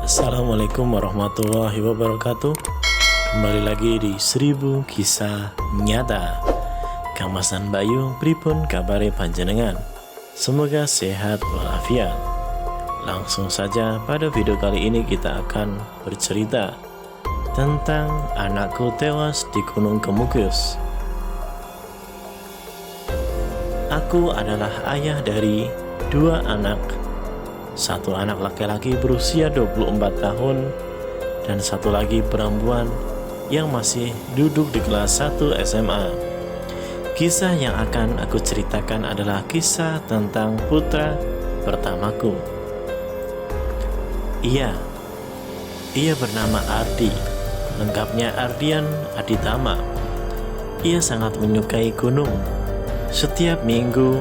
Assalamualaikum warahmatullahi wabarakatuh. Kembali lagi di 1000 Kisah Nyata. Kang Mas dan Bayu pripun kabare panjenengan? Semoga sehat walafiat. Langsung saja pada video kali ini kita akan bercerita tentang anakku tewas di Gunung Kemukus. Aku adalah ayah dari 2 anak. Satu anak laki-laki berusia 24 tahun dan satu lagi perempuan yang masih duduk di kelas 1 SMA. Kisah yang akan aku ceritakan adalah kisah tentang putra pertamaku. Ia bernama Ardi, lengkapnya Ardian Aditama. Ia sangat menyukai gunung. Setiap minggu,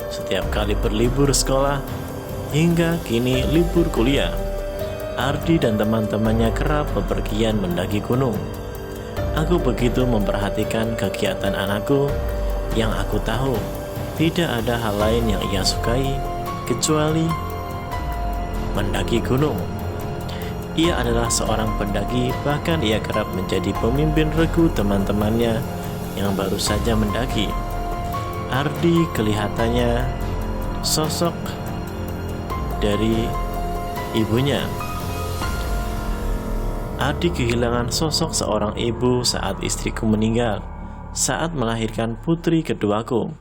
setiap kali berlibur sekolah, hingga kini libur kuliah, Ardi dan teman-temannya kerap bepergian mendaki gunung. Aku begitu memperhatikan kegiatan anakku yang aku tahu tidak ada hal lain yang ia sukai kecuali mendaki gunung. Ia adalah seorang pendaki, bahkan ia kerap menjadi pemimpin regu teman-temannya yang baru saja mendaki. Ardi kelihatannya sosok dari ibunya. Ardi kehilangan sosok seorang ibu saat istriku meninggal, saat melahirkan putri keduaku.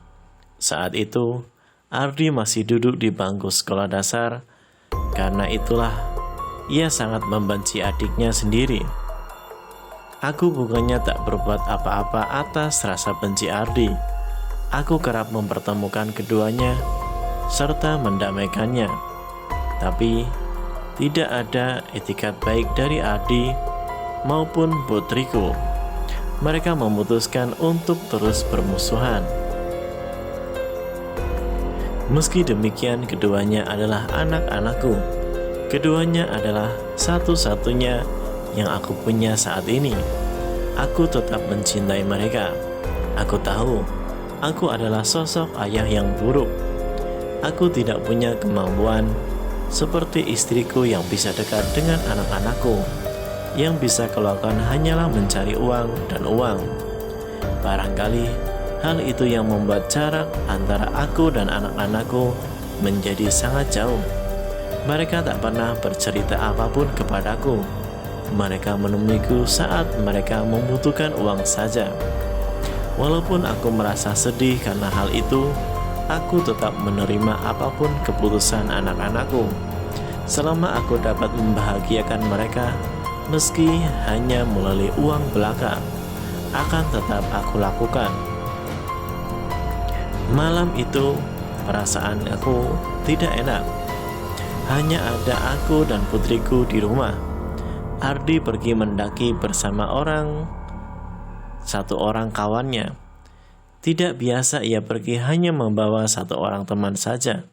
Saat itu, Ardi masih duduk di bangku sekolah dasar. Karena itulah, ia sangat membenci adiknya sendiri. Aku bukannya tak berbuat apa-apa atas rasa benci Ardi. Aku kerap mempertemukan keduanya serta mendamaikannya. Tapi tidak ada etikat baik dari Ardi maupun putriku. Mereka memutuskan untuk terus bermusuhan. Meski demikian, keduanya adalah anak-anakku. Keduanya adalah satu-satunya yang aku punya saat ini. Aku tetap mencintai mereka. Aku tahu aku adalah sosok ayah yang buruk. Aku tidak punya kemampuan seperti istriku yang bisa dekat dengan anak-anakku. Yang bisa kulakukan hanyalah mencari uang dan uang. Barangkali hal itu yang membuat jarak antara aku dan anak-anakku menjadi sangat jauh. Mereka tak pernah bercerita apapun kepadaku. Mereka menemuiku saat mereka membutuhkan uang saja. Walaupun aku merasa sedih karena hal itu, aku tetap menerima apapun keputusan anak-anakku. Selama aku dapat membahagiakan mereka, meski hanya melalui uang belaka, akan tetap aku lakukan. Malam itu, perasaan aku tidak enak. Hanya ada aku dan putriku di rumah. Ardi pergi mendaki bersama satu orang kawannya. Tidak biasa ia pergi hanya membawa satu orang teman saja.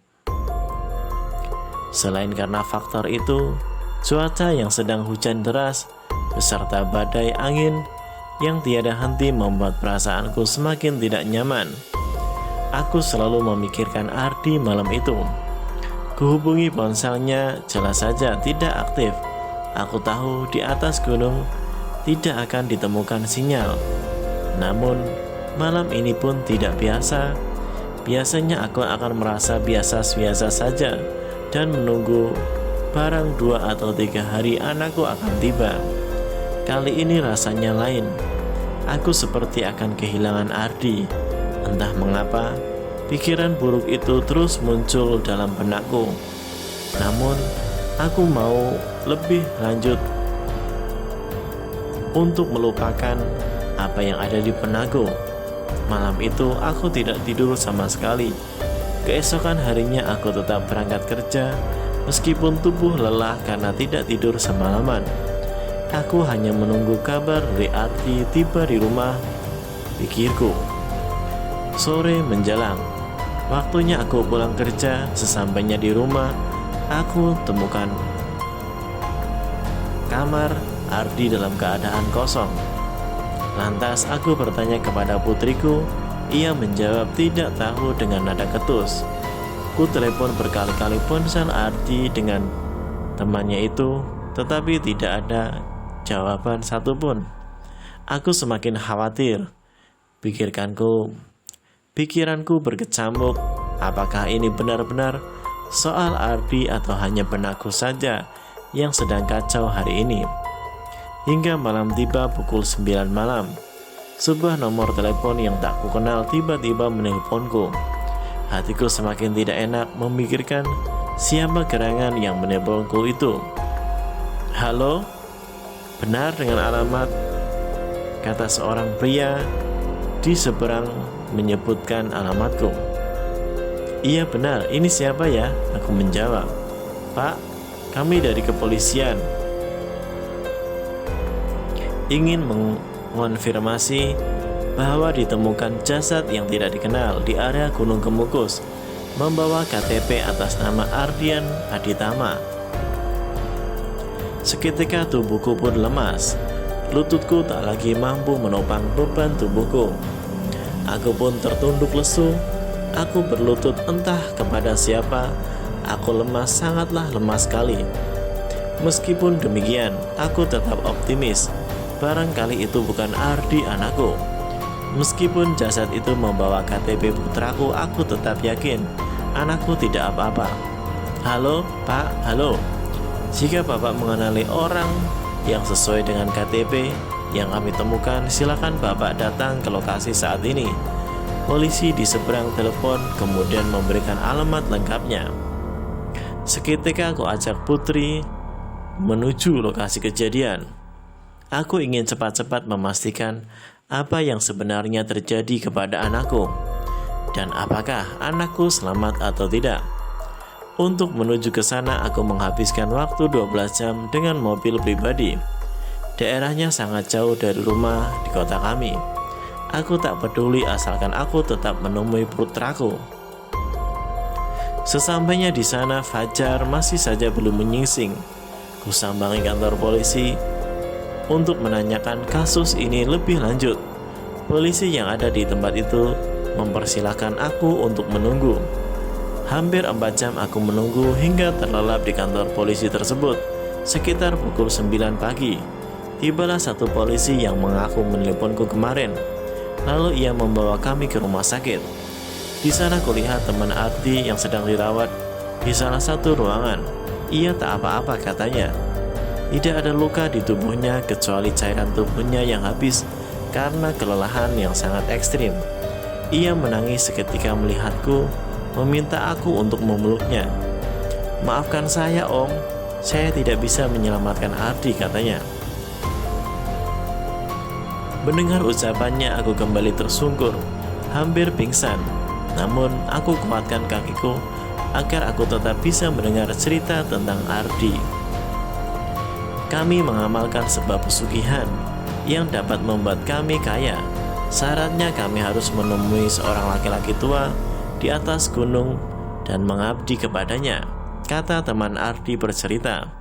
Selain karena faktor itu, cuaca yang sedang hujan deras beserta badai angin yang tiada henti membuat perasaanku semakin tidak nyaman. Aku selalu memikirkan Ardi malam itu. Kuhubungi ponselnya, jelas saja tidak aktif. Aku tahu di atas gunung tidak akan ditemukan sinyal. Namun malam ini pun tidak biasa. Biasanya aku akan merasa biasa-biasa saja dan menunggu barang 2 atau 3 hari anakku akan tiba. Kali ini rasanya lain. Aku seperti akan kehilangan Ardi. Entah mengapa, pikiran buruk itu terus muncul dalam benakku. Namun, aku mau lebih lanjut untuk melupakan apa yang ada di benakku. Malam itu aku tidak tidur sama sekali. Keesokan harinya aku tetap berangkat kerja, meskipun tubuh lelah karena tidak tidur semalaman. Aku hanya menunggu kabar dari Ardi tiba di rumah, pikirku. Sore menjelang, waktunya aku pulang kerja. Sesampainya di rumah, aku temukan kamar Ardi dalam keadaan kosong. Lantas aku bertanya kepada putriku. Ia menjawab tidak tahu dengan nada ketus. Ku telepon berkali-kali ponsel Ardi dengan temannya itu tetapi tidak ada jawaban satupun. Aku semakin khawatir. Pikiranku berkecamuk. Apakah ini benar-benar soal Ardi atau hanya benakku saja yang sedang kacau hari ini? Hingga malam tiba pukul 9 malam. Sebuah nomor telepon yang tak kukenal tiba-tiba menelponku. Hatiku semakin tidak enak memikirkan siapa gerangan yang menelponku itu. "Halo, benar dengan alamat," kata seorang pria di seberang menyebutkan alamatku. "Iya benar, ini siapa ya?" Aku menjawab. "Pak, kami dari kepolisian. Ingin mengonfirmasi bahwa ditemukan jasad yang tidak dikenal di area Gunung Kemukus membawa KTP atas nama Ardian Aditama." Seketika tubuhku pun lemas. Lututku tak lagi mampu menopang beban tubuhku. Aku pun tertunduk lesu. Aku berlutut entah kepada siapa. Aku lemas, sangatlah lemas sekali. Meskipun demikian, aku tetap optimis. Barangkali itu bukan Ardi anakku. Meskipun jasad itu membawa KTP putraku, aku tetap yakin anakku tidak apa-apa. "Halo, Pak, halo. Jika Bapak mengenali orang yang sesuai dengan KTP yang kami temukan, silakan Bapak datang ke lokasi saat ini." Polisi di seberang telepon kemudian memberikan alamat lengkapnya. Seketika aku ajak Putri menuju lokasi kejadian. Aku ingin cepat-cepat memastikan apa yang sebenarnya terjadi kepada anakku dan apakah anakku selamat atau tidak. Untuk menuju ke sana aku menghabiskan waktu 12 jam dengan mobil pribadi. Daerahnya sangat jauh dari rumah di kota kami. Aku tak peduli asalkan aku tetap menemui putraku. Sesampainya di sana, fajar masih saja belum menyingsing. Kusambangi kantor polisi untuk menanyakan kasus ini lebih lanjut. Polisi yang ada di tempat itu mempersilahkan aku untuk menunggu. Hampir 4 jam aku menunggu hingga terlelap di kantor polisi tersebut. Sekitar pukul 9 pagi, tibalah satu polisi yang mengaku menelponku kemarin. Lalu ia membawa kami ke rumah sakit. Di sana kulihat teman Ardi yang sedang dirawat di salah satu ruangan. Ia tak apa-apa katanya. Tidak ada luka di tubuhnya kecuali cairan tubuhnya yang habis karena kelelahan yang sangat ekstrim. Ia menangis seketika melihatku, meminta aku untuk memeluknya. "Maafkan saya, Om. Saya tidak bisa menyelamatkan Ardi," katanya. Mendengar ucapannya, aku kembali tersungkur, hampir pingsan. Namun, aku kuatkan kakiku agar aku tetap bisa mendengar cerita tentang Ardi. Kami mengamalkan sebuah pesugihan yang dapat membuat kami kaya. Syaratnya kami harus menemui seorang laki-laki tua di atas gunung dan mengabdi kepadanya, kata teman Ardi bercerita.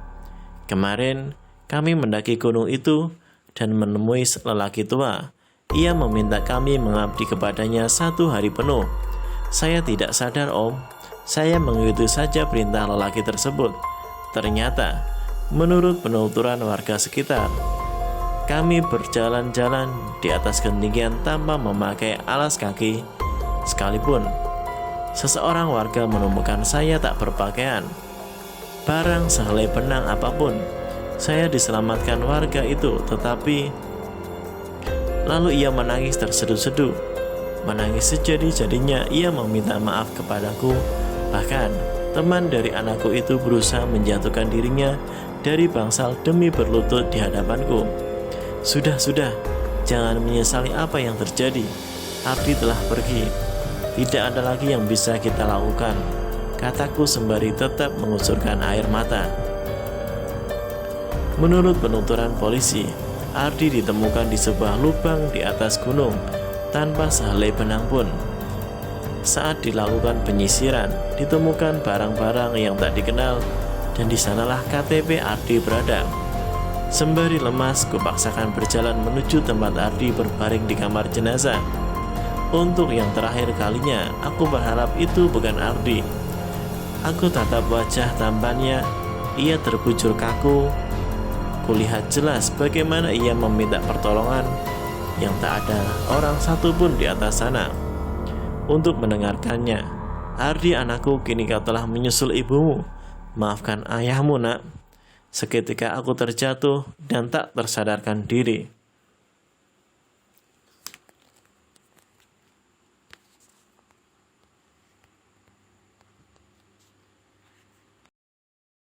"Kemarin kami mendaki gunung itu dan menemui lelaki tua. Ia meminta kami mengabdi kepadanya 1 hari penuh. Saya tidak sadar, Om. Saya mengikuti saja perintah lelaki tersebut. Ternyata, menurut penuturan warga sekitar, kami berjalan-jalan di atas ketinggian tanpa memakai alas kaki sekalipun. Seseorang warga menemukan saya tak berpakaian, barang sehelai benang apapun. Saya diselamatkan warga itu, tetapi lalu ia menangis terseduh-seduh. Menangis sejadi-jadinya, ia meminta maaf kepadaku. Bahkan teman dari anakku itu berusaha menjatuhkan dirinya dari bangsal demi berlutut di hadapanku. Sudah, jangan menyesali apa yang terjadi. Ardi telah pergi. Tidak ada lagi yang bisa kita lakukan," kataku sembari tetap mengucurkan air mata. Menurut penuturan polisi, Ardi ditemukan di sebuah lubang di atas gunung tanpa sehelai benang pun. Saat dilakukan penyisiran, ditemukan barang-barang yang tak dikenal dan di sanalah KTP Ardi berada. Sembari lemas, kupaksakan berjalan menuju tempat Ardi berbaring di kamar jenazah. Untuk yang terakhir kalinya, aku berharap itu bukan Ardi. Aku tatap wajah tampannya. Ia terbujur kaku Aku lihat jelas bagaimana ia meminta pertolongan yang tak ada orang satupun di atas sana untuk mendengarkannya. Ardi anakku, kini kau telah menyusul ibumu. Maafkan ayahmu nak. Seketika aku terjatuh dan tak tersadarkan diri.